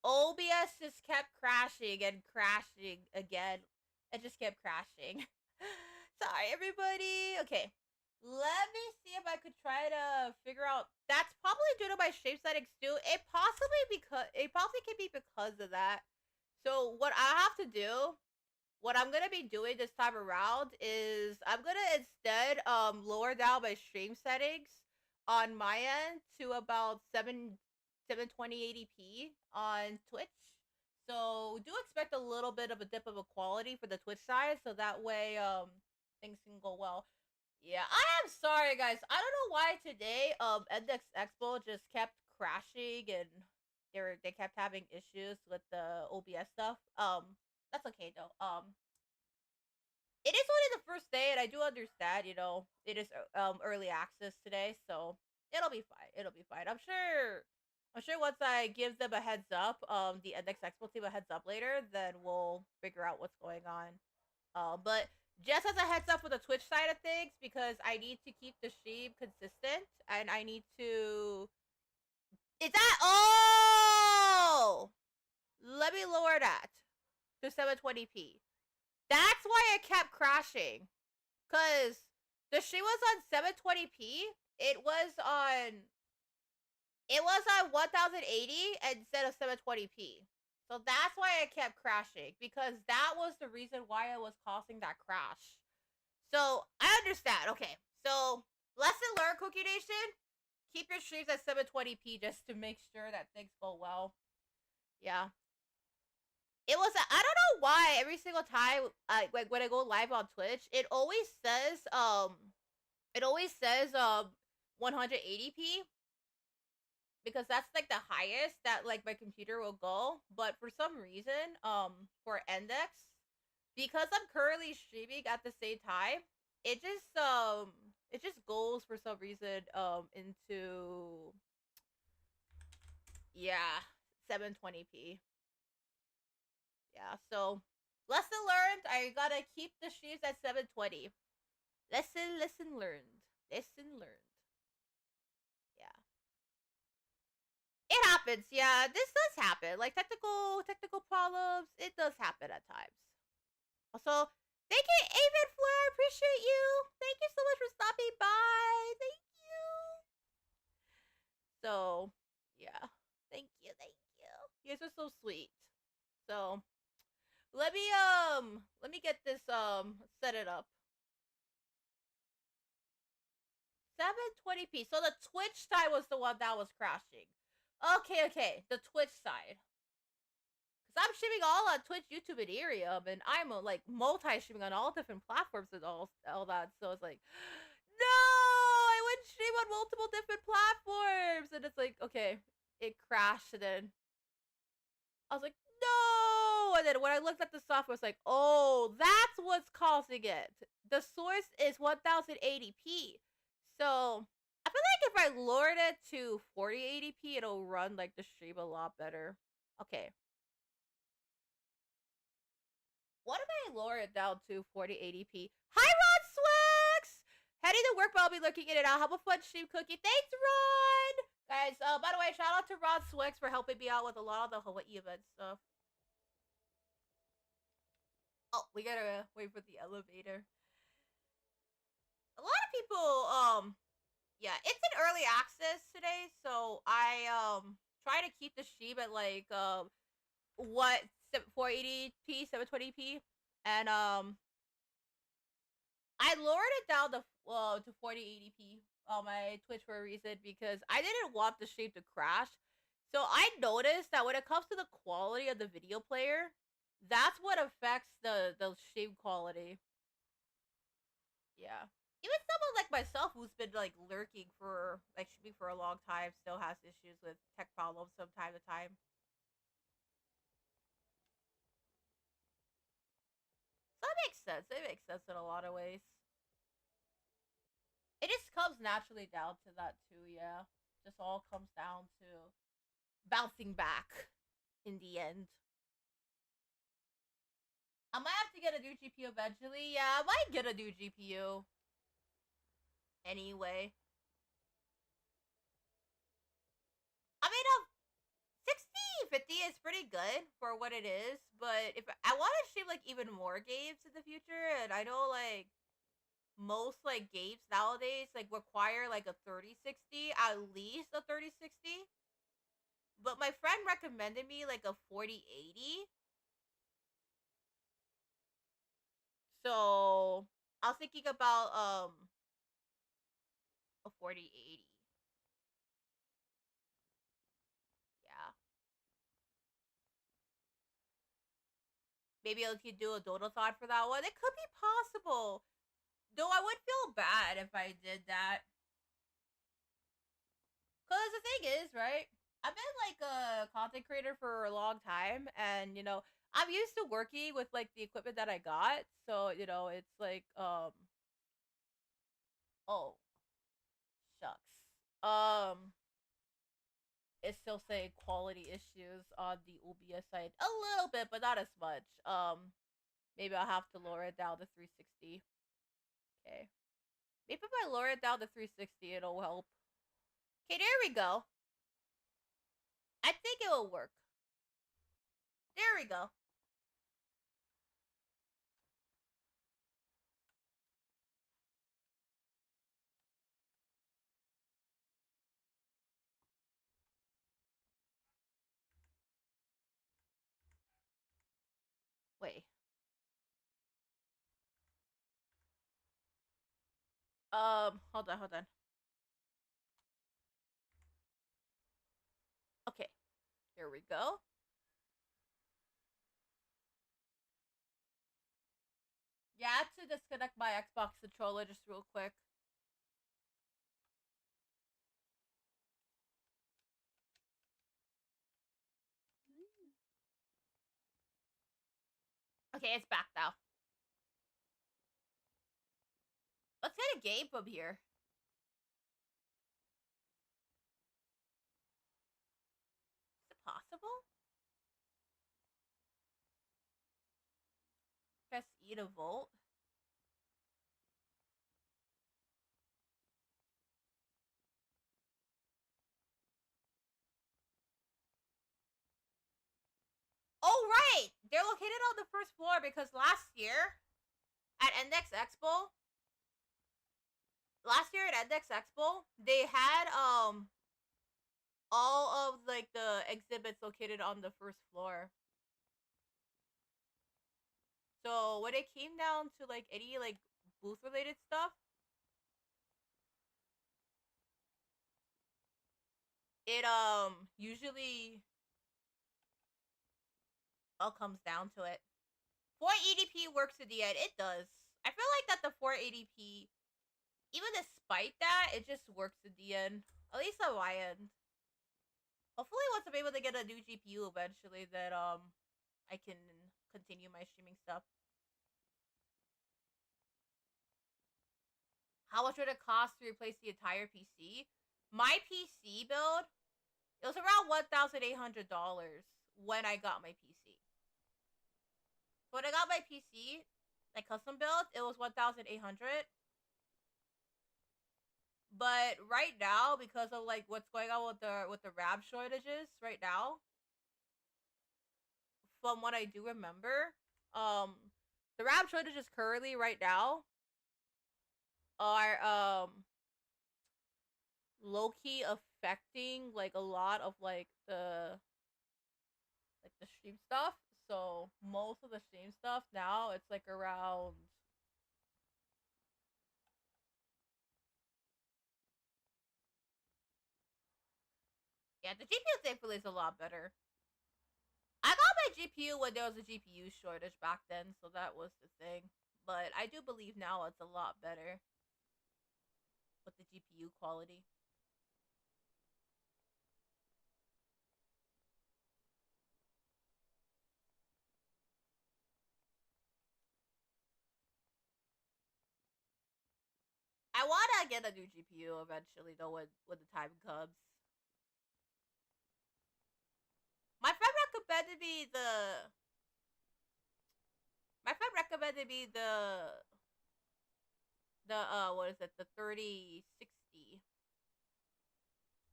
OBS just kept crashing and crashing again. It just kept crashing. Sorry, everybody. Okay. Let me see if I could try to figure out. That's probably due to my stream settings too. It probably can be because of that. So what I have to do, what I'm gonna be doing this time around is I'm gonna instead lower down my stream settings on my end to about 720 on Twitch. So do expect a little bit of a dip of a quality for the Twitch side, so that way things can go well. Yeah, I am sorry, guys. I don't know why today Endix Expo just kept crashing and they kept having issues with the OBS stuff. That's okay though. It is only the first day, and I do understand. You know, it is early access today, so it'll be fine. It'll be fine. I'm sure. I'm sure once I give them a heads up, the Endix Expo team a heads up later, then we'll figure out what's going on. But just as a heads up for the Twitch side of things, because I need to keep the stream consistent, and I need to. Is that oh? Let me lower that to 720p. That's why it kept crashing. Cause the stream was on 720p. It was on 1080 instead of 720p. So that's why it kept crashing, because that was the reason why it was causing that crash. So I understand. Okay. So lesson learned, Cookie Nation. Keep your streams at 720p just to make sure that things go well. Yeah. It was I don't know why every single time like when I go live on Twitch, it always says 180p, because that's like the highest that like my computer will go. But for some reason, for Endix, because I'm currently streaming at the same time, it just goes for some reason into, yeah, 720p. Yeah, so lesson learned. I gotta keep the streams at 720. Lesson learned. Lesson learned. Yeah. It happens. Yeah, this does happen. Like technical problems. It does happen at times. Also, thank you, Avid Fleur. I appreciate you. Thank you so much for stopping by. Thank you. So, yeah. Thank you. Thank you. You guys are so sweet. So, let me get this set it up. 720p. So the Twitch side was the one that was crashing. Okay. The Twitch side. Cause I'm streaming all on Twitch, YouTube, and Ethereum, and I'm like multi-streaming on all different platforms and all that. So it's like, no, I wouldn't stream on multiple different platforms, and it's like, okay, it crashed, and then I was like, no! And then when I looked at the software, it's like, oh, that's what's causing it. The source is 1080p. So I feel like if I lowered it to 4080p, it'll run like the stream a lot better. Okay. What if I lower it down to 4080p? Hi, Ron Swix! Heading to work, but I'll be looking in and out. Have a fun stream, Cookie. Thanks, Ron! Guys, by the way, shout out to Ron Swix for helping me out with a lot of the Hawaii event stuff. Oh, we gotta wait for the elevator. A lot of people, yeah, it's in early access today, so I, try to keep the stream at, like, 480p, 720p, and, I lowered it down to 4080p on my Twitch for a reason, because I didn't want the stream to crash. So I noticed that when it comes to the quality of the video player, that's what affects the stream quality. Yeah. Even someone like myself who's been like lurking for like streaming for a long time still has issues with tech problems from time to time. So that makes sense. It makes sense in a lot of ways. It just comes naturally down to that too, yeah. Just all comes down to bouncing back in the end. I might have to get a new GPU eventually. Yeah, I might get a new GPU. Anyway. I mean, 60 250 is pretty good for what it is, but if I want to stream like even more games in the future, and I know like most like games nowadays like require like a 3060, at least a 3060. But my friend recommended me like a 4080. So I was thinking about a 4080. Yeah. Maybe I could do a donathon for that one. It could be possible. Though I would feel bad if I did that. Cause the thing is, right? I've been like a content creator for a long time, and I'm used to working with like the equipment that I got. So it's like oh shucks. It's still saying quality issues on the OBS side a little bit, but not as much. Maybe I'll have to lower it down to 360. Okay. Maybe if I lower it down to 360, it'll help. Okay, there we go. I think it will work. There we go. Wait. Hold on. Okay, here we go. Yeah, I have to disconnect my Xbox controller just real quick. Okay, it's back now. Let's get a game from here. Is it possible? Press E to vote. Oh, right! They're located on the first floor because last year at Endix Expo, they had all of like the exhibits located on the first floor. So when it came down to like any like booth related stuff, it usually all comes down to it. 480p works at the end. It does. I feel like that the 480p, even despite that, it just works at the end. At least on my end. Hopefully, once I'm able to get a new GPU eventually, that I can continue my streaming stuff. How much would it cost to replace the entire PC? My PC build, it was around $1,800 when I got my PC. So when I got my PC, like custom build, it was 1,800. But right now, because of like what's going on with the RAM shortages right now, from what I do remember, um, the RAM shortages currently right now are low key affecting like a lot of like the stream stuff. So most of the stream stuff now it's like around. Yeah, the GPU thankfully is a lot better. I got my GPU when there was a GPU shortage back then, so that was the thing. But I do believe now it's a lot better with the GPU quality. I wanna get a new GPU eventually, though, when the time comes. My friend recommended me the. My friend recommended me the what is it, the 3060,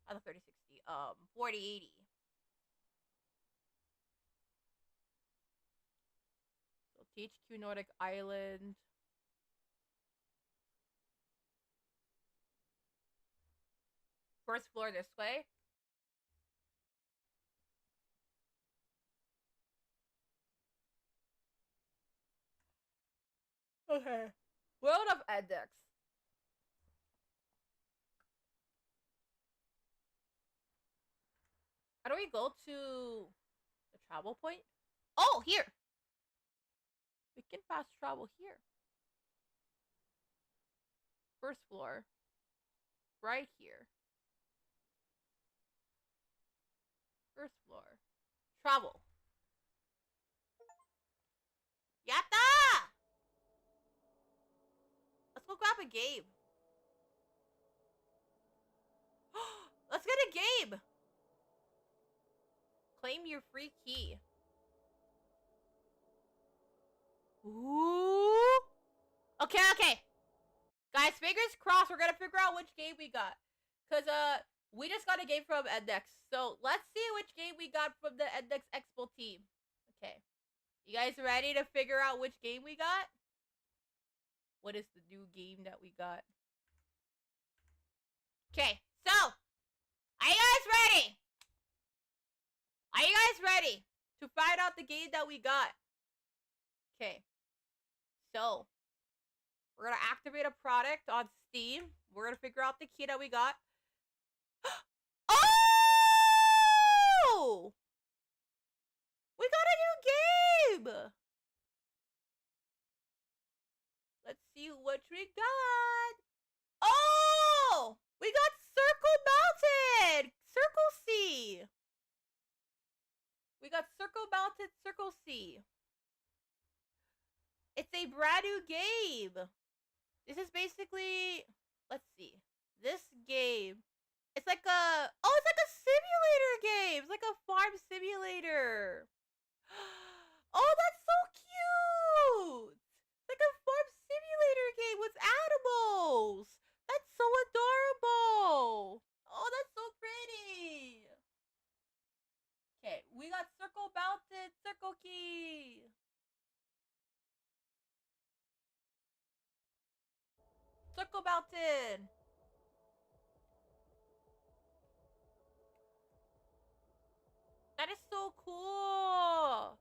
not the 3060, 4080. THQ Nordic Island. First floor this way. Okay. World of Endix. How do we go to the travel point? Oh, here. We can fast travel here. First floor. Right here. First floor. Travel. Yatta! Let's go grab a game. Let's get a game. Claim your free key. Ooh. Okay. Guys, fingers crossed. We're gonna figure out which game we got. Cause we just got a game from Endix. So let's see which game we got from the Endix Expo team. Okay. You guys ready to figure out which game we got? What is the new game that we got? Okay, so are you guys ready? Are you guys ready to find out the game that we got? Okay. So we're gonna activate a product on Steam. We're gonna figure out the key that we got. Oh! We got a new game! Let's see what we got. Oh! We got Circle Mounted! Circle C! We got Circle Mounted Circle C. It's a brand new game. This is basically, let's see. This game, it's like a simulator game. It's like a farm simulator. Oh, that's so cute. It's like a farm simulator game with animals. That's so adorable. Oh, that's so pretty. Okay, we got Circle Mounted Circle Key. Circle Mountain. That is so cool.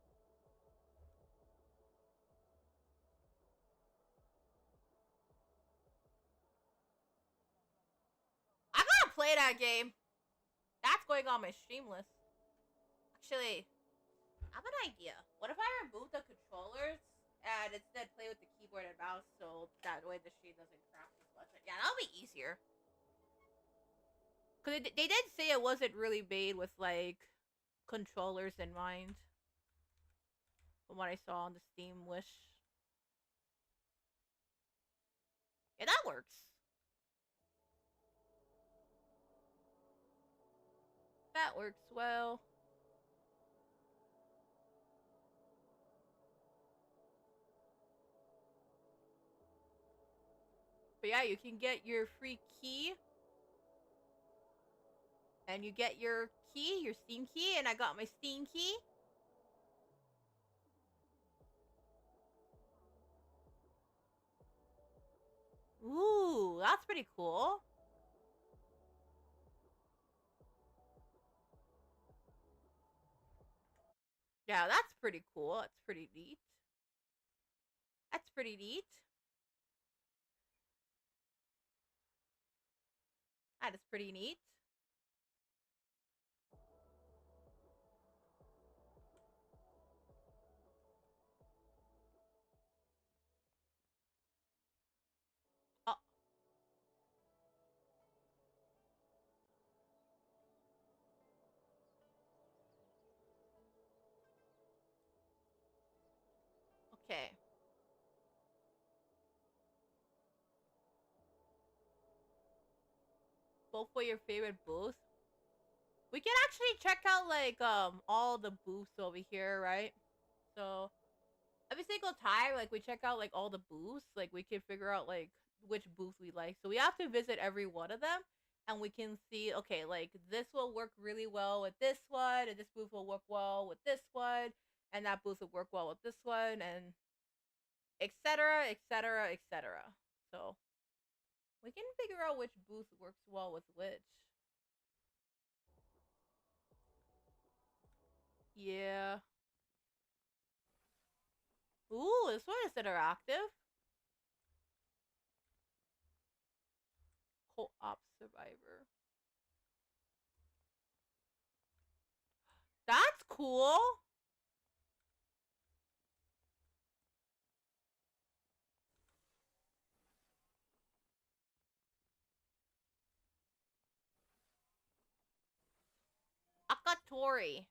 I gotta play that game. That's going on my stream list. Actually, I have an idea. What if I remove the controllers and instead play with the keyboard and mouse so that way the stream doesn't crash as much? Yeah, that'll be easier. Because they did say it wasn't really made with, like, controllers in mind. From what I saw on the Steam wish. Yeah, that works. That works well. But yeah, you can get your free key. And you get your key, your Steam key, and I got my Steam key. Ooh, that's pretty cool. Yeah, that's pretty cool. That's pretty neat. That's pretty neat. That is pretty neat. Oh. Okay. Both for your favorite booth. We can actually check out like all the booths over here, right? So every single time like we check out like all the booths, like we can figure out like which booth we like. So we have to visit every one of them and we can see, okay, like this will work really well with this one, and this booth will work well with this one, and that booth will work well with this one, and etc., etc., etc. So we can figure out which booth works well with which. Yeah. Ooh, this one is interactive. Co-op survivor. That's cool. Akatori.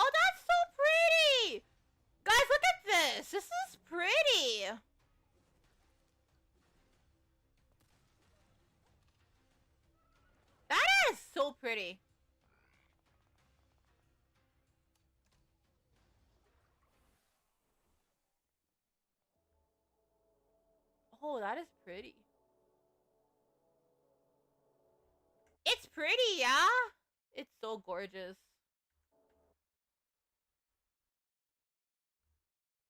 Oh, that's so pretty! Guys, look at this! This is pretty! That is so pretty. Oh, that is pretty. It's pretty, yeah? It's so gorgeous.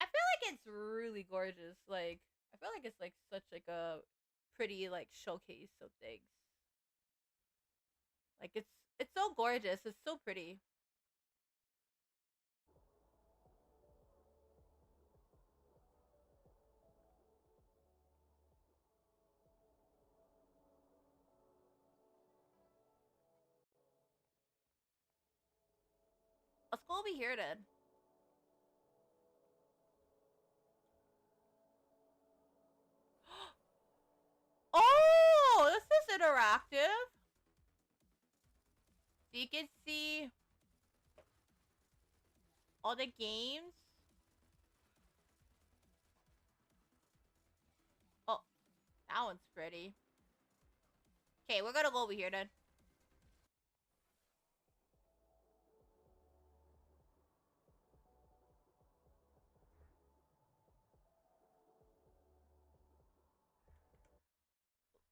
I feel like it's really gorgeous. Like, I feel like it's like such like a pretty like showcase of things. Like it's so gorgeous. It's so pretty. Let's go over here then. Oh, this is interactive. So you can see all the games. Oh, that one's pretty. Okay, we're gonna go over here then.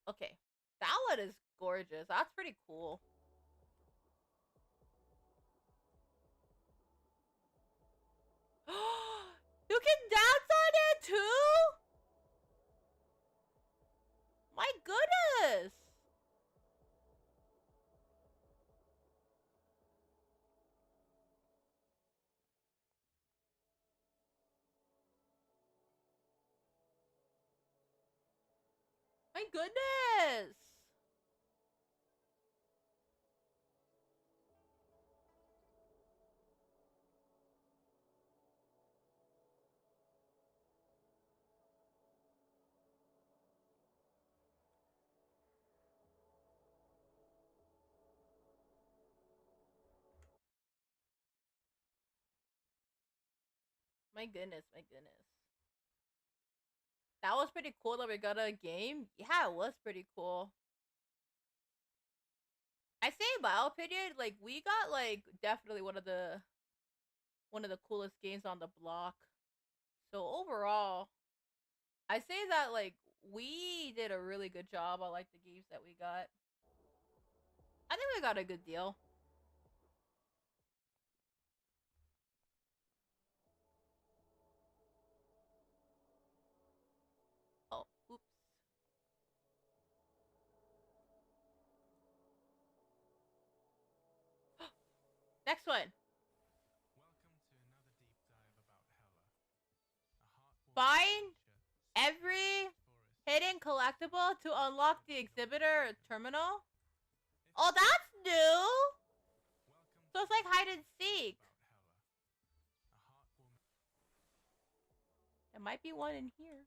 Okay, that one is gorgeous. That's pretty cool. You can dance on it too? My goodness! My goodness! My goodness, my goodness. That was pretty cool that we got a game. Yeah, it was pretty cool. I say in my opinion, like we got like definitely one of the coolest games on the block. So overall, I say that like we did a really good job on like the games that we got. I think we got a good deal. Oh, oops. Next one. Find every hidden collectible to unlock the exhibitor terminal. Oh, that's new. So it's like hide and seek. There might be one in here.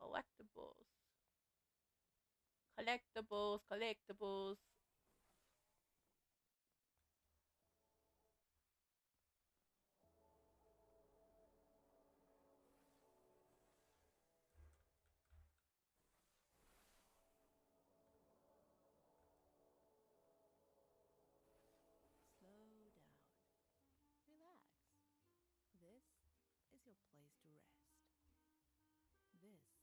Collectibles. Collectibles, collectibles. Slow down. Relax. This is your place to rest. This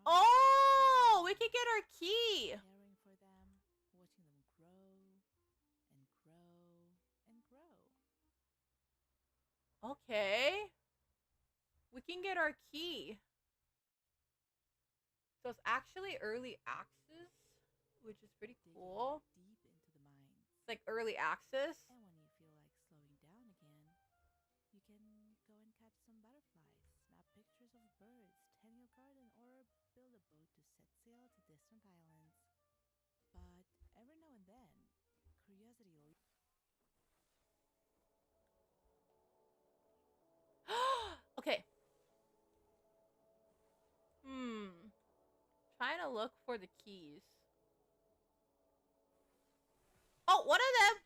Oh, we can get our key. Okay. We can get our key. So it's actually early access, which is pretty cool. It's like early access. Okay. Trying to look for the keys. Oh, one of them.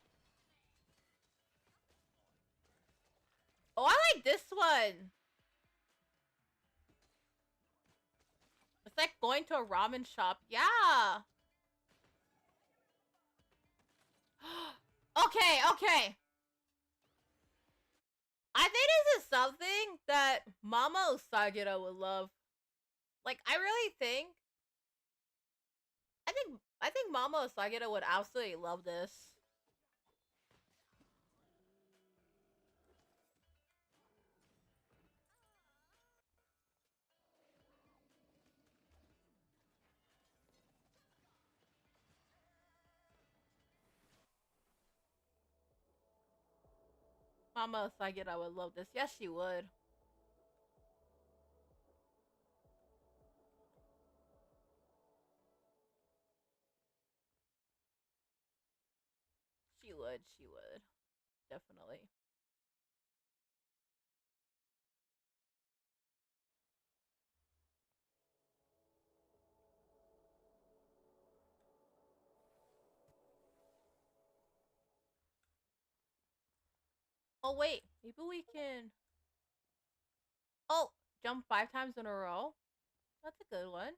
Oh, I like this one. It's like going to a ramen shop. Yeah. Okay, okay. I think this is something that Mama Usagida would love. Like, I think Mama Usagida would absolutely love this. Mama Usagida would love this. Yes, she would. She would. She would. Definitely. Oh, wait. Maybe we can... Oh, jump 5 times in a row? That's a good one.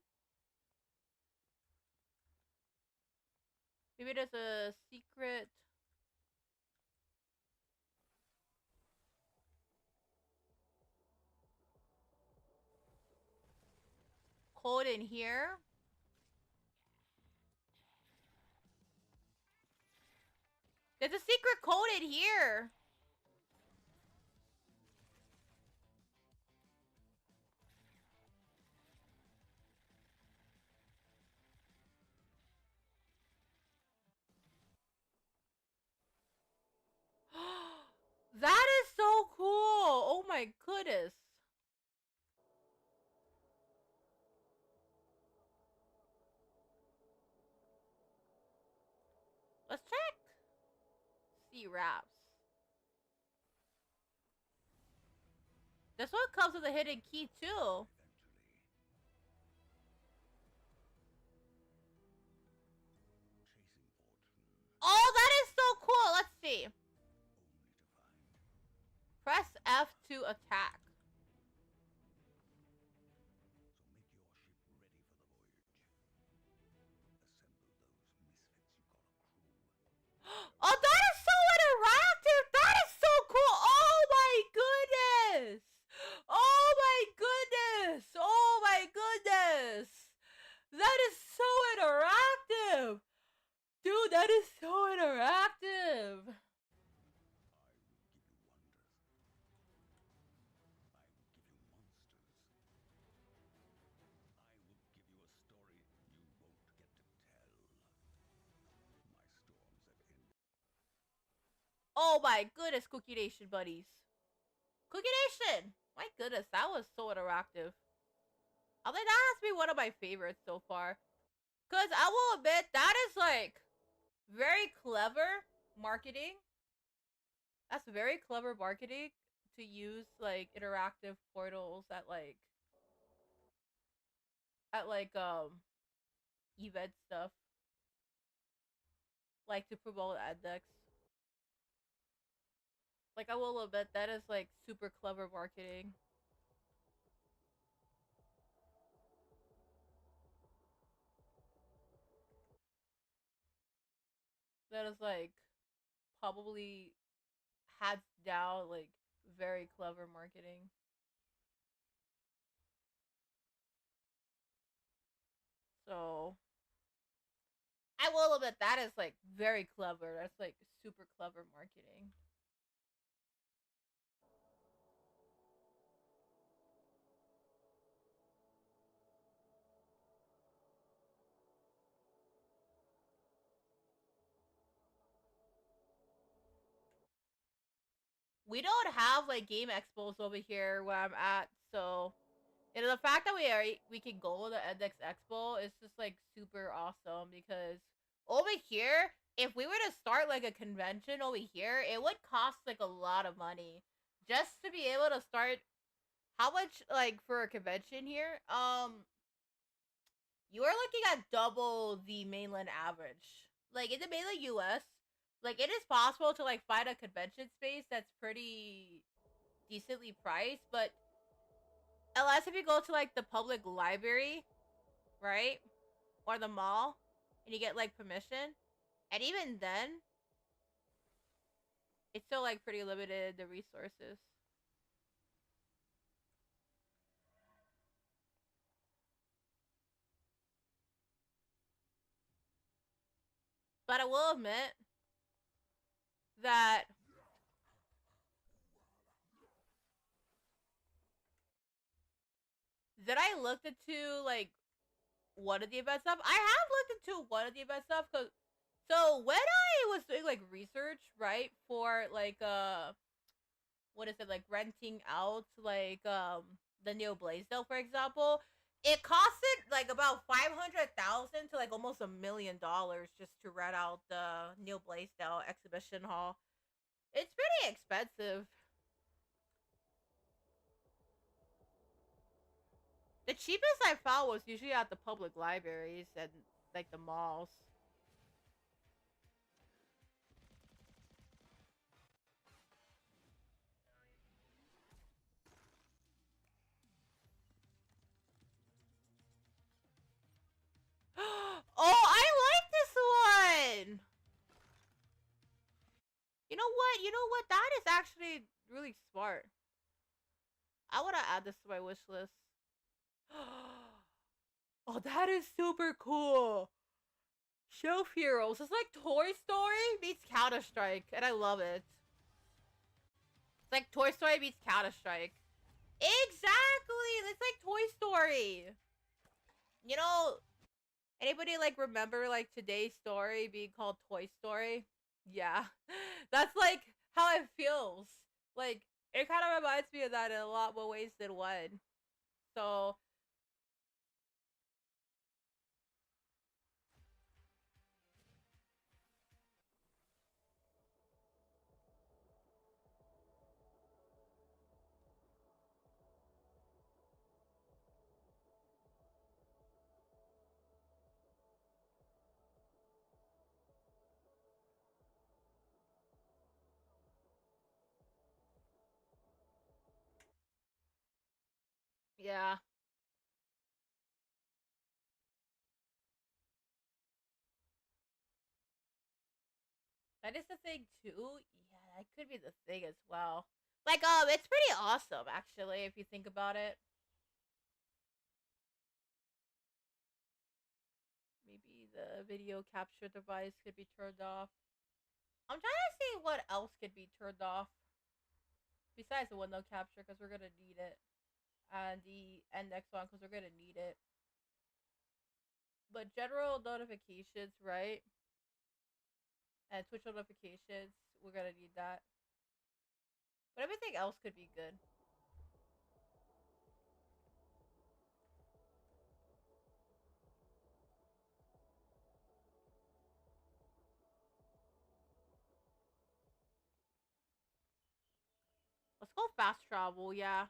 Maybe there's a secret... code in here. There's a secret code in here. That is so cool. Oh my goodness. Let's check. C wraps. This one comes with a hidden key too. Oh, that is so cool. Let's see. Press F to attack. Oh, that is so interactive. That is so cool. Oh my goodness. Oh my goodness. Oh my goodness. That is so interactive. Dude, that is so interactive. Oh my goodness, Cookie Nation buddies. Cookie Nation! My goodness, that was so interactive. I think that has to be one of my favorites so far. Because I will admit, that is like very clever marketing. That's very clever marketing to use like interactive portals at event stuff. Like to promote Endix. Like I will admit that is like super clever marketing. That is like probably hands down like very clever marketing. So I will admit that is like very clever. That's like super clever marketing. We don't have like game expos over here where I'm at, so the fact that we can go to Endix Expo is just like super awesome because over here, if we were to start like a convention over here, it would cost like a lot of money just to be able to start. How much like for a convention here? You are looking at double the mainland average. Like in the mainland US, like it is possible to like find a convention space that's pretty decently priced, but unless if you go to like the public library, right? Or the mall and you get like permission. And even then, it's still like pretty limited the resources. But I will admit that I looked into like one of the event stuff. I have looked into one of the event stuff because so when I was doing like research, right, for like what is it, like renting out like the Neo Blaisdell, for example, it costed like about 500,000 to like almost $1 million just to rent out the Neo Blaisdell exhibition hall. It's pretty expensive. The cheapest I found was usually at the public libraries and like the malls. Oh, I like this one. You know what? You know what? That is actually really smart. I want to add this to my wish list. Oh, that is super cool. Shelf Heroes. It's like Toy Story meets Counter Strike, and I love it. It's like Toy Story meets Counter Strike. Exactly. It's like Toy Story. You know, anybody like remember like today's story being called Toy Story? Yeah, that's like how it feels. Like it kind of reminds me of that in a lot more ways than one. So yeah, that is the thing too. Yeah, that could be the thing as well. Like it's pretty awesome actually if you think about it. Maybe the video capture device could be turned off. I'm trying to see what else could be turned off besides the window capture because we're gonna need it, and the index one because we're gonna need it. But general notifications, right? And Twitch notifications, we're gonna need that. But everything else could be good. Let's go fast travel, yeah.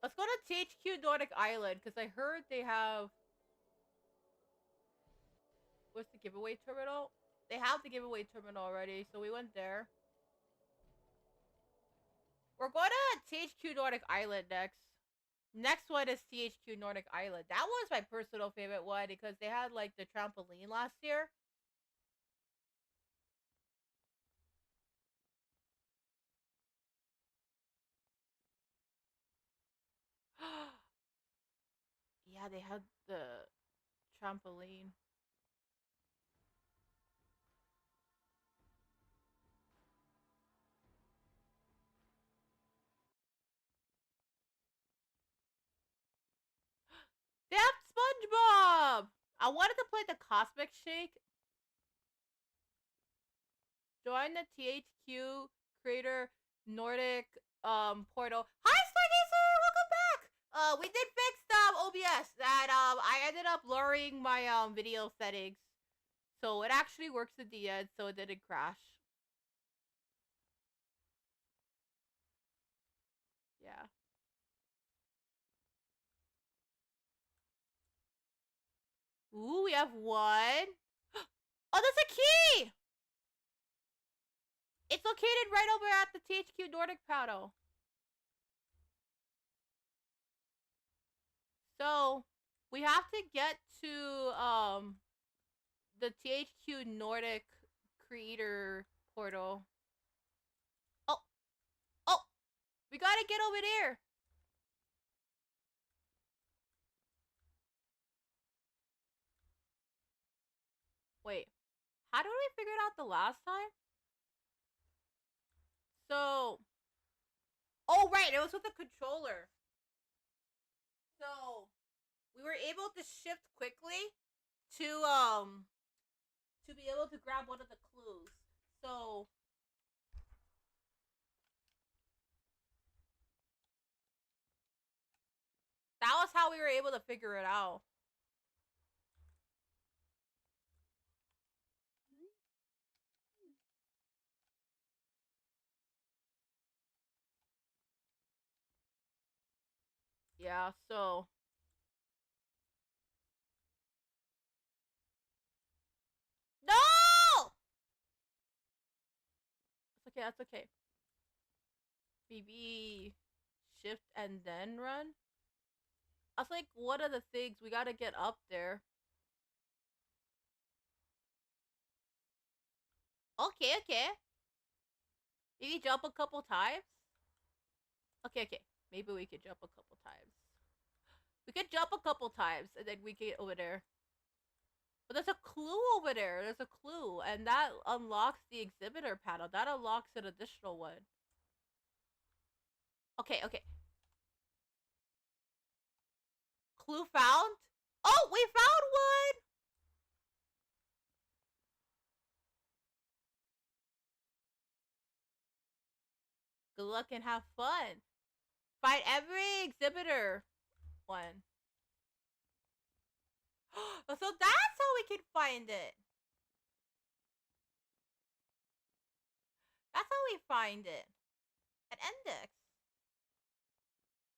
Let's go to THQ Nordic Island because I heard they have. What's the giveaway terminal? They have the giveaway terminal already, so we went there. We're going to THQ Nordic Island next. Next one is THQ Nordic Island. That was my personal favorite one because they had like the trampoline last year. Yeah, they had the trampoline. They have SpongeBob! I wanted to play the Cosmic Shake. Join the THQ Creator Nordic portal. Hi Stargazer! Welcome back! We did fix OBS and I ended up lowering my video settings. So it actually works at the end, so it didn't crash. Yeah. Ooh, we have one. Oh, that's a key! It's located right over at the THQ Nordic portal. So we have to get to the THQ Nordic creator portal. Oh, oh, we gotta get over there. Wait, how did we figure it out the last time? So, oh right, it was with the controller. So we were able to shift quickly to be able to grab one of the clues. So that was how we were able to figure it out. Yeah, so no! That's okay, that's okay. Maybe shift and then run? I was like, what are the things? We gotta get up there. Okay, okay. Maybe jump a couple times? Okay, okay. Maybe we could jump a couple times. We could jump a couple times and then we get over there. But there's a clue over there. There's a clue. And that unlocks the exhibitor panel. That unlocks an additional one. Okay, okay. Clue found? Oh, we found one! Good luck and have fun. Find every exhibitor one. So that's how we can find it. That's how we find it. At Endix.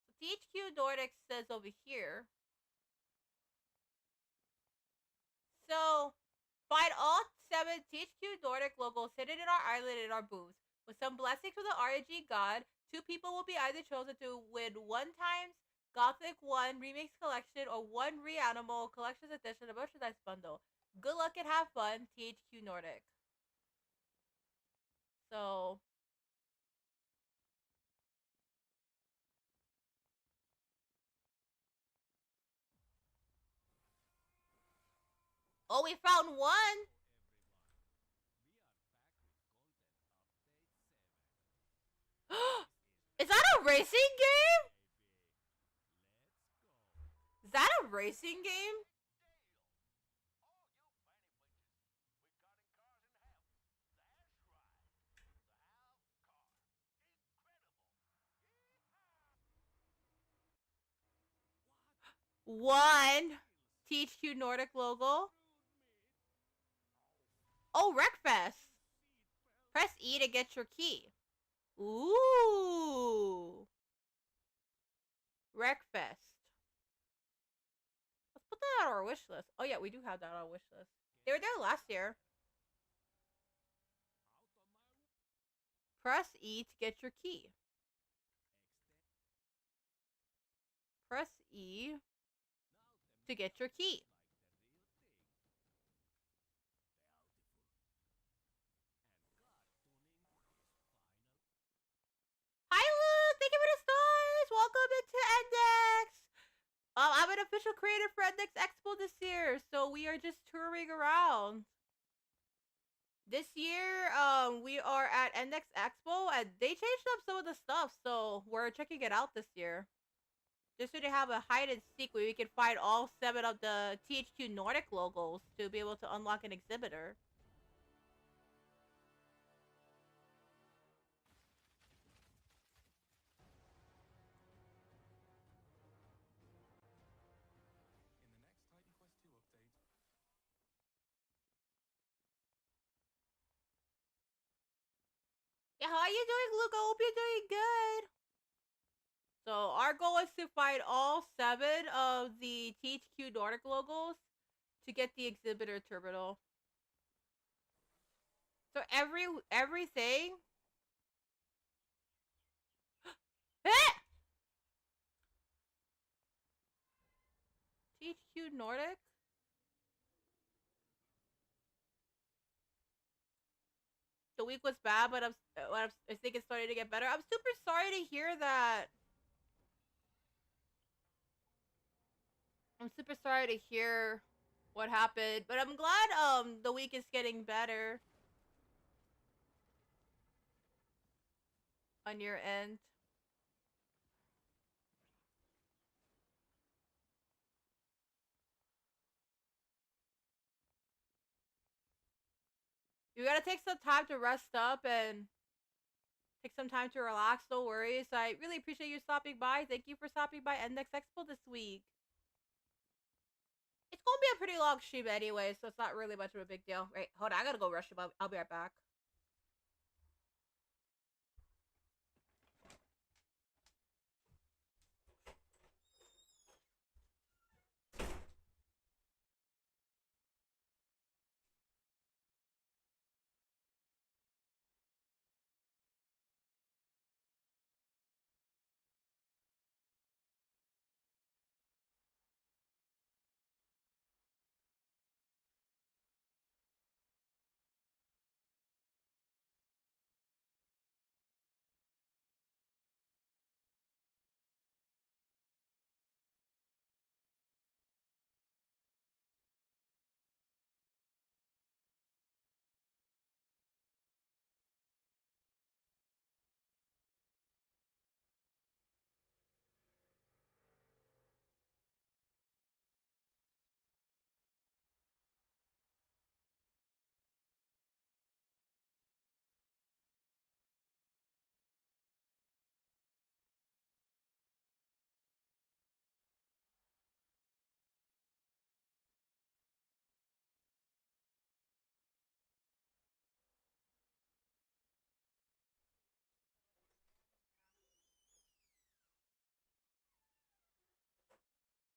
So THQ Nordic says over here. So find all 7 THQ Nordic logos hidden in our island in our booths. With some blessings from the RNG god, 2 people will be either chosen to win 1 times Gothic 1 Remix Collection or 1 Reanimal Collector's Edition of merchandise bundle. Good luck and have fun, THQ Nordic. So oh, we found one. Is that a racing game? Is that a racing game? One THQ Nordic logo. Oh, Wreckfest. Press E to get your key. Ooh. Wreckfest. Let's put that on our wish list. Oh yeah, we do have that on our wish list. They were there last year. Press E to get your key. Press E to get your key. Hi Luke, thank you for the stars. Welcome into Endix. I'm an official creator for Endix Expo this year, so we are just touring around. This year, we are at Endix Expo, and they changed up some of the stuff, so we're checking it out this year. Just so they have a hide and seek where we can find all 7 of the THQ Nordic logos to be able to unlock an exhibitor. Yeah, how are you doing, Luke? I hope you're doing good. So our goal is to find all 7 of the THQ Nordic logos to get the exhibitor terminal. So everything. THQ Nordic. The week was bad, but I think it's starting to get better. I'm super sorry to hear that. I'm super sorry to hear what happened, but I'm glad the week is getting better on your end. You gotta take some time to rest up and take some time to relax. No worries. I really appreciate you stopping by. Thank you for stopping by Endix Expo this week. It's gonna be a pretty long stream anyway, so it's not really much of a big deal. Right, hold on. I gotta go rush him up. I'll be right back.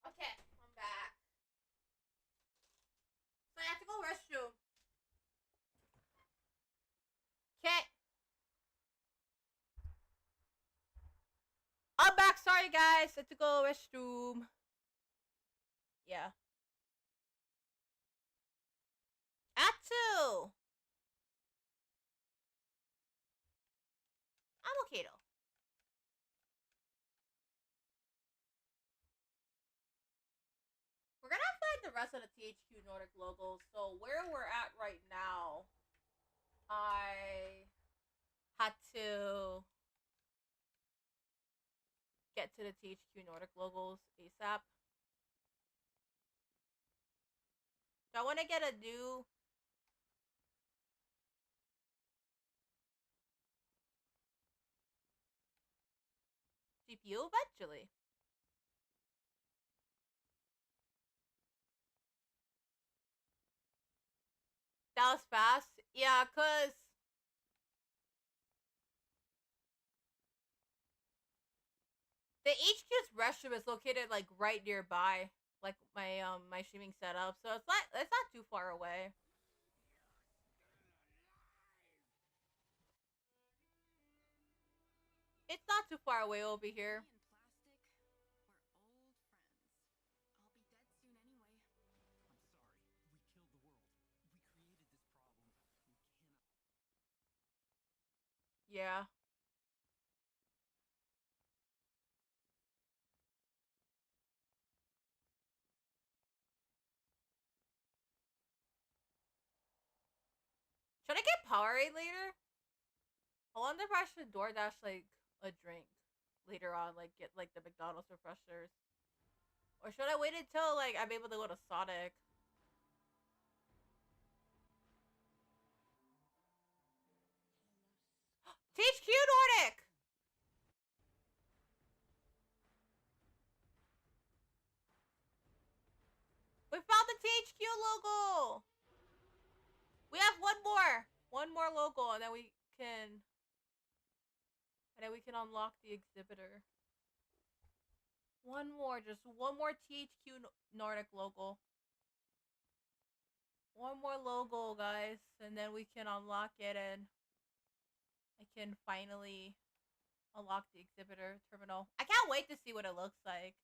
Okay, I'm back. So I have to go restroom. Okay. I'm back. Sorry, guys. I have to go restroom. Yeah. At 2. I'm okay though. We're gonna find the rest of the THQ Nordic logos. So where we're at right now, I had to get to the THQ Nordic logos ASAP. So I want to get a new GPU eventually. That was fast. Yeah, cause the HQ's restroom is located like right nearby, like my streaming setup. So it's not too far away. It's not too far away over here. Yeah. Should I get Powerade later? I wonder if I should DoorDash like a drink later on, like get like the McDonald's refreshers. Or should I wait until like I'm able to go to Sonic? THQ Nordic! We found the THQ logo! We have one more! One more logo and then we can unlock the exhibitor. One more, just one more THQ Nordic logo. One more logo, guys, and then we can unlock it and I can finally unlock the exhibitor terminal. I can't wait to see what it looks like.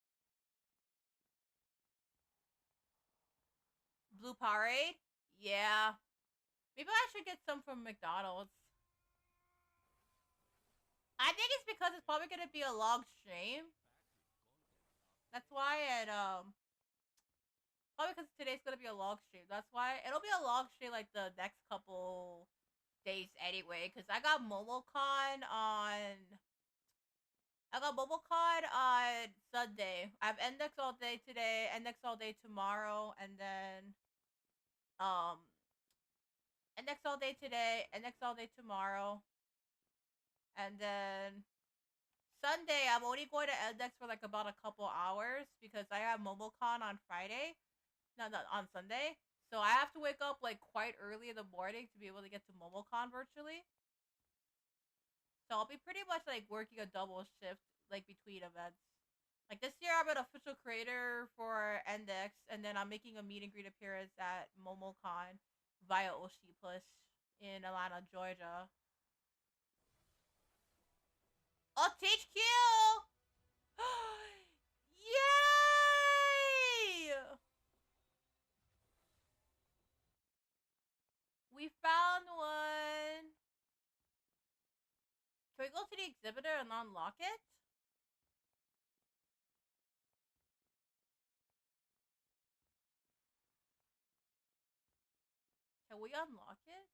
Blue Powerade? Yeah. Maybe I should get some from McDonald's. I think it's because it's probably gonna be a long stream. That's why it probably because today's gonna be a long stream. That's why it'll be a long stream like the next couple days anyway. Cause I got MomoCon on Sunday. I have Endix all day today, Endix all day tomorrow, and then um Endix all day today, Endix all day tomorrow, and then Sunday I'm only going to Endix for like about a couple hours because I have MomoCon on Friday, not on Sunday. So I have to wake up like quite early in the morning to be able to get to MomoCon virtually. So I'll be pretty much like working a double shift like between events. Like this year, I'm an official creator for Endix, and then I'm making a meet and greet appearance at MomoCon via Oshi Push in Atlanta, Georgia. Oh, THQ! Yay! We found one. Can we go to the exhibitor and unlock it? Can we unlock it?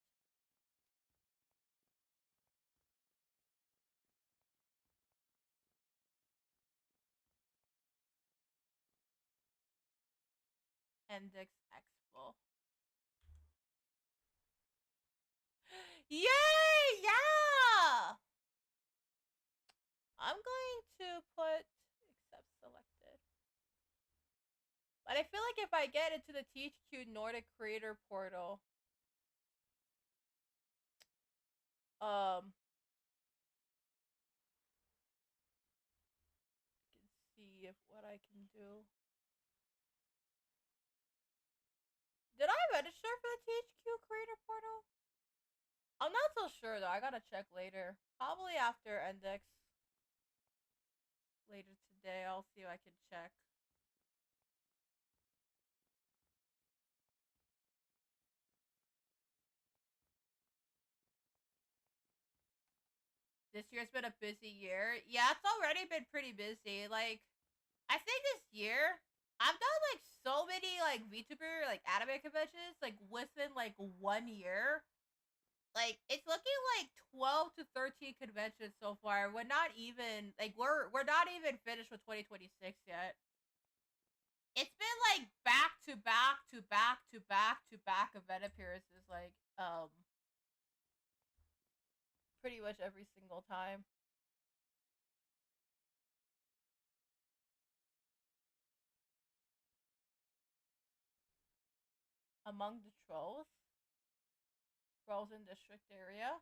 Endix Expo. Yay! Yeah! I'm going to put accept selected. But I feel like if I get into the THQ Nordic Creator Portal, um, I can see if what I can do. Did I register for the THQ Creator Portal? I'm not so sure though. I gotta check later. Probably after Endix. Later today, I'll see if I can check. This year's been a busy year. Yeah, it's already been pretty busy. Like, I think this year I've done like so many like VTuber like anime conventions like within like 1 year. Like it's looking like 12 to 13 conventions so far. We're not even like we're not even finished with 2026 yet. It's been like back to back to back to back to back event appearances like pretty much every single time. Among the trolls, Frozen District area,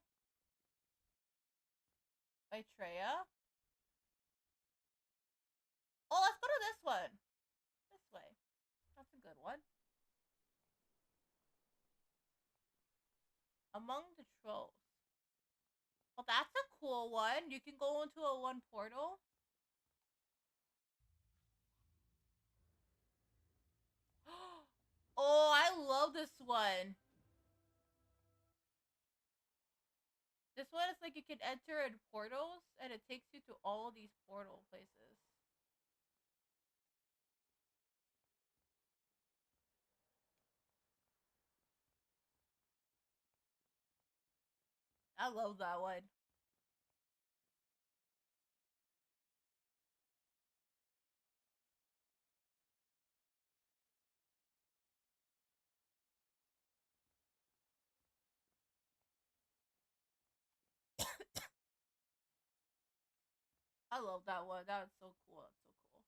Maitreya. Oh, let's go to this one. This way. That's a good one. Among the trolls. Well, that's a cool one. You can go into a one portal. Oh, I love this one. This one is like you can enter in portals and it takes you to all these portal places. I love that one. I love that one. That's so cool. That's so cool.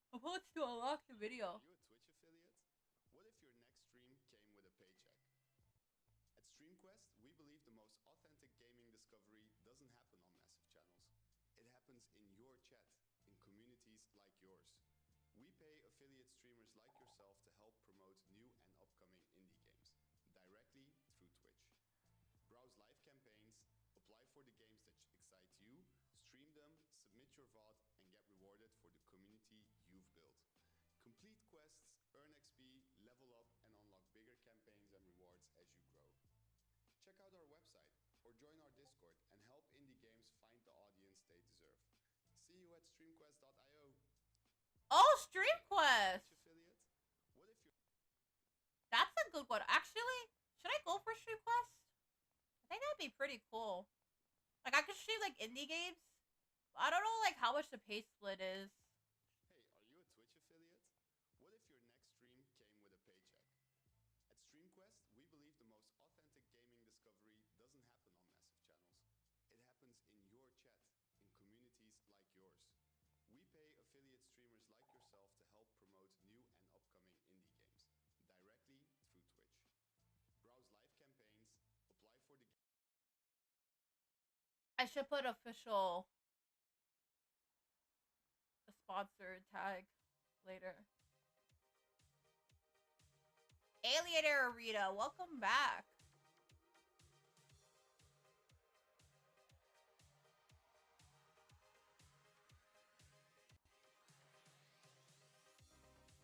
Supposed to unlock the video. Are you a Twitch affiliate? What if your next stream came with a paycheck? At StreamQuest, we believe the most authentic gaming discovery doesn't happen on massive channels. It happens in your chat, in communities like yours. We pay affiliate streamers like yourself to help promote new and upcoming indie games, directly through Twitch. Browse live campaigns, apply for the games that excite you, stream them, submit your VOD, and get rewarded for the community you've built. Complete quests, earn XP, level up, and unlock bigger campaigns and rewards as you grow. Check out our website or join our Discord and help indie games find the audience they deserve. See you at streamquest.io. Oh, StreamQuest! Affiliate? What if you're That's a good one. Actually, should I go for StreamQuest? I think that'd be pretty cool. Like, I could stream, like, indie games. I don't know, like, how much the pay split is. Hey, are you a Twitch affiliate? What if your next stream came with a paycheck? At StreamQuest, we believe the most authentic gaming discovery doesn't happen on massive channels. It happens in your chat, in communities like yours. We pay affiliate streamers like yourself to help promote new and upcoming indie games, directly through Twitch. Browse live campaigns, apply for the I should put official the sponsor tag later. Alienator Arena, welcome back.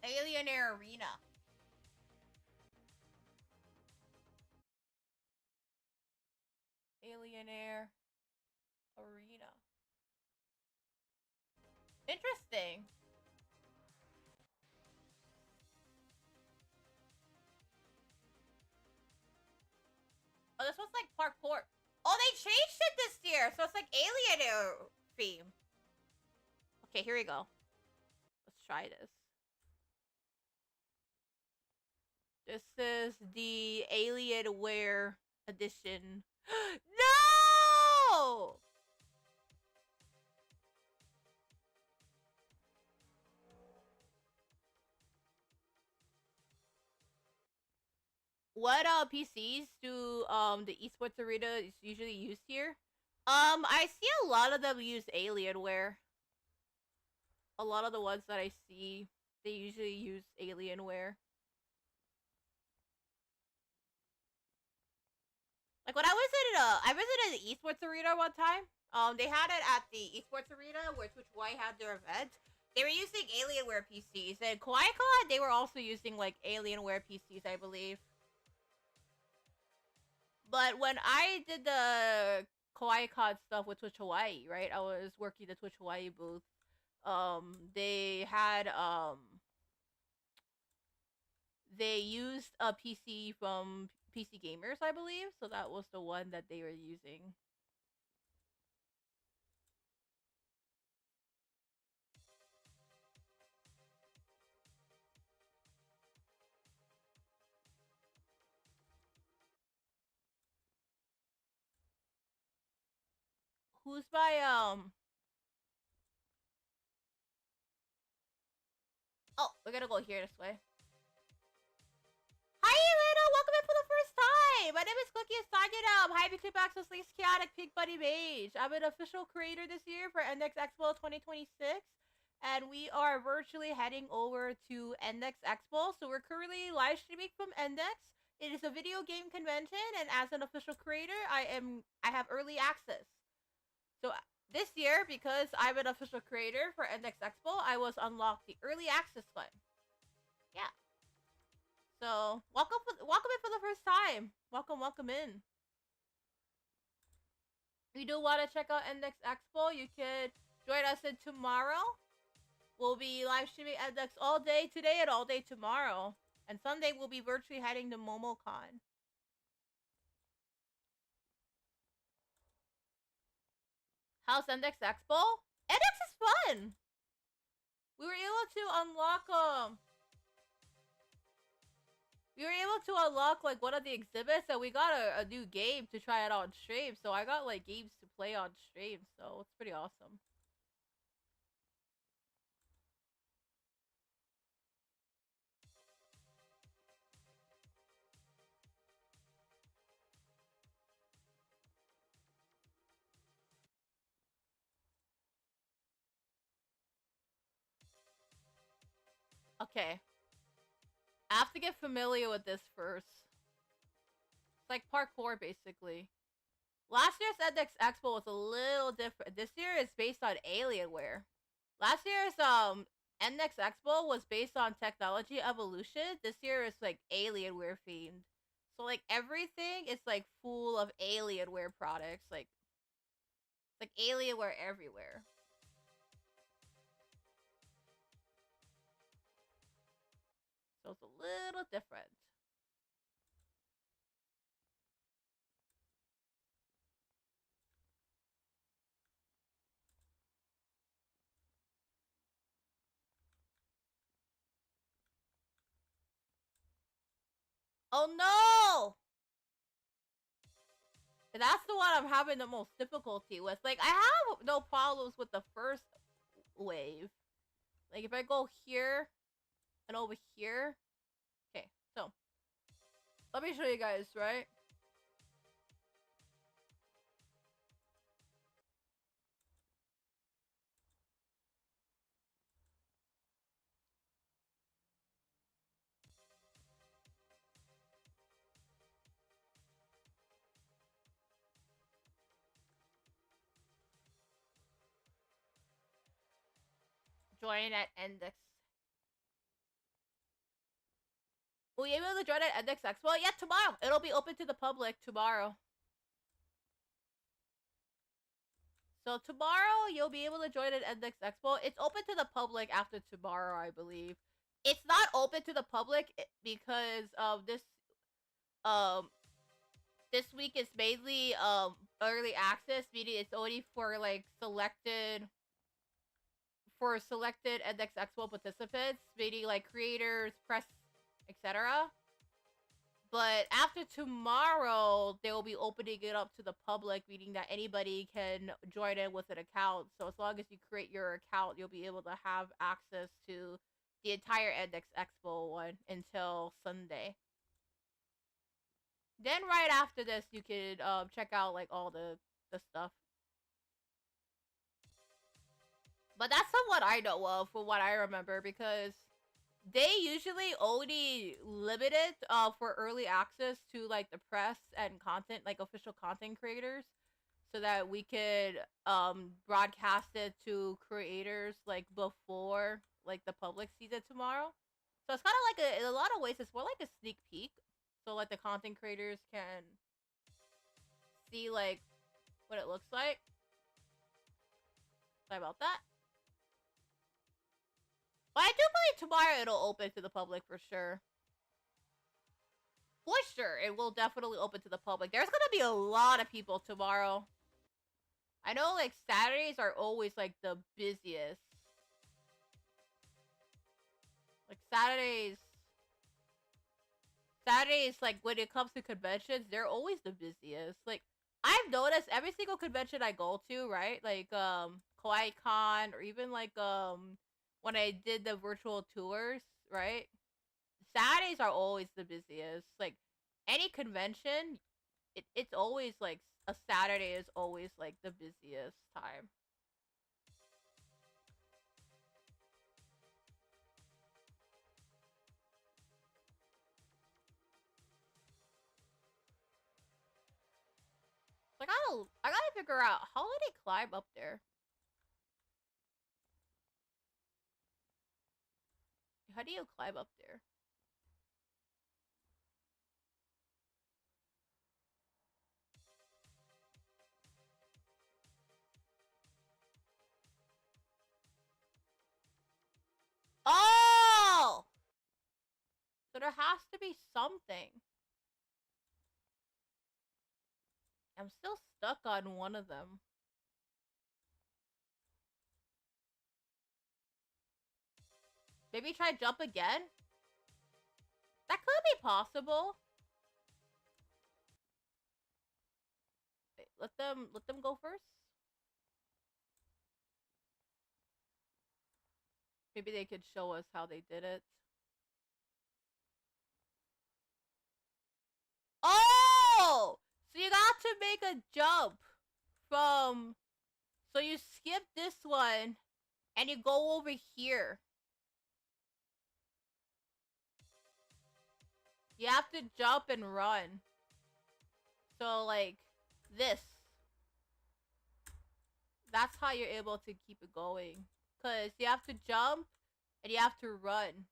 Alienator Arena. Alienator Arena. Interesting. Oh, this was like parkour. Oh, they changed it this year, so it's like Alienator theme. Okay, here we go. Let's try this. This is the Alienware edition. No! What PCs do the esports arena is usually used here? I see a lot of them use Alienware. A lot of the ones that I see, they usually use Alienware. Like when I visited the esports arena one time. They had it at the esports arena where Twitch Hawaii had their event. They were using Alienware PCs, and KawaiiCon they were also using like Alienware PCs, I believe. But when I did the KawaiiCon stuff with Twitch Hawaii, right? I was working the Twitch Hawaii booth. They had they used a PC from PC Gamers, I believe. So that was the one that they were using. Who's by Oh, we're gonna go here this way. Hi, Elena! Welcome in for the first time! My name is Cooky Usagida. Hi, Big Access Least Chaotic Pig Buddy Mage. I'm an official creator this year for Endix Expo 2026. And we are virtually heading over to Endix Expo. So we're currently live streaming from Endix. It is a video game convention, and as an official creator, I have early access. So this year, because I'm an official creator for Endix Expo, I was unlocked the early access one. Yeah. So welcome in for the first time. Welcome in. If you do want to check out Endix Expo, you could join us in tomorrow. We'll be live streaming Endix all day today and all day tomorrow. And Sunday we'll be virtually heading to MomoCon. How's Endix Expo? Endix is fun! We were able to unlock like one of the exhibits, and we got a new game to try it on stream. So I got like games to play on stream, so it's pretty awesome. Okay, I have to get familiar with this first. It's like parkour, basically. Last year's Endix Expo was a little different. This year is based on Alienware. Last year's Endix Expo was based on technology evolution. This year is like Alienware themed. So like everything is like full of Alienware products. Like it's like Alienware everywhere. So it's a little different. Oh no! That's the one I'm having the most difficulty with. Like I have no problems with the first wave. Like if I go here and over here. Okay, so let me show you guys, right? Join at Endix. Will you be able to join at Endix Expo? Yeah, tomorrow. It'll be open to the public tomorrow. So tomorrow you'll be able to join at Endix Expo. It's open to the public after tomorrow, I believe. It's not open to the public because um this week is mainly early access, meaning it's only for like selected Endix Expo participants, meaning like creators, press, etc. But after tomorrow, they will be opening it up to the public, meaning that anybody can join in with an account. So as long as you create your account, you'll be able to have access to the entire Endix Expo one until Sunday. Then right after this, you can check out like all the stuff. But that's somewhat I know of from what I remember, because they usually only limit it for early access to like the press and content, like official content creators, so that we could broadcast it to creators like before like the public sees it tomorrow. So it's kind of like in a lot of ways it's more like a sneak peek, so like the content creators can see like what it looks like. Sorry about that. But I do believe tomorrow it'll open to the public for sure. For sure, it will definitely open to the public. There's gonna be a lot of people tomorrow. I know like Saturdays are always like the busiest. Like Saturdays, like when it comes to conventions, they're always the busiest. Like I've noticed every single convention I go to, right? Like Kawaii Con, or even like when I did the virtual tours, right? Saturdays are always the busiest. Like any convention, it's always like a Saturday is always like the busiest time. So I gotta figure out how did they climb up there? How do you climb up there? there has to be something. I'm still stuck on one of them. Maybe try jump again? That could be possible. Wait, let them go first. Maybe they could show us how they did it. Oh! So you got to make a jump from... So you skip this one, and you go over here. You have to jump and run. So, like, this. That's how you're able to keep it going. Because you have to jump, and you have to run.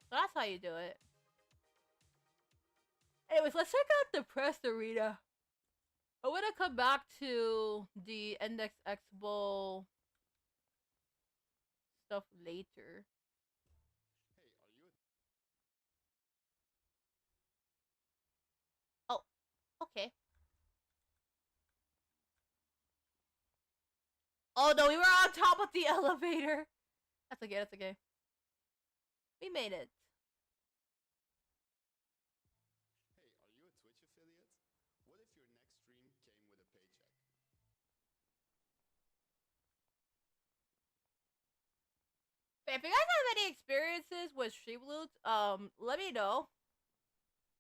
So that's how you do it. Anyways, let's check out the press arena. I want to come back to the Endix Expo stuff later. Oh, okay. Oh no, we were on top of the elevator. That's okay, that's okay. We made it. Hey, are you a Twitch affiliate? What if your next stream came with a paycheck? If you guys have any experiences with stream loot, let me know.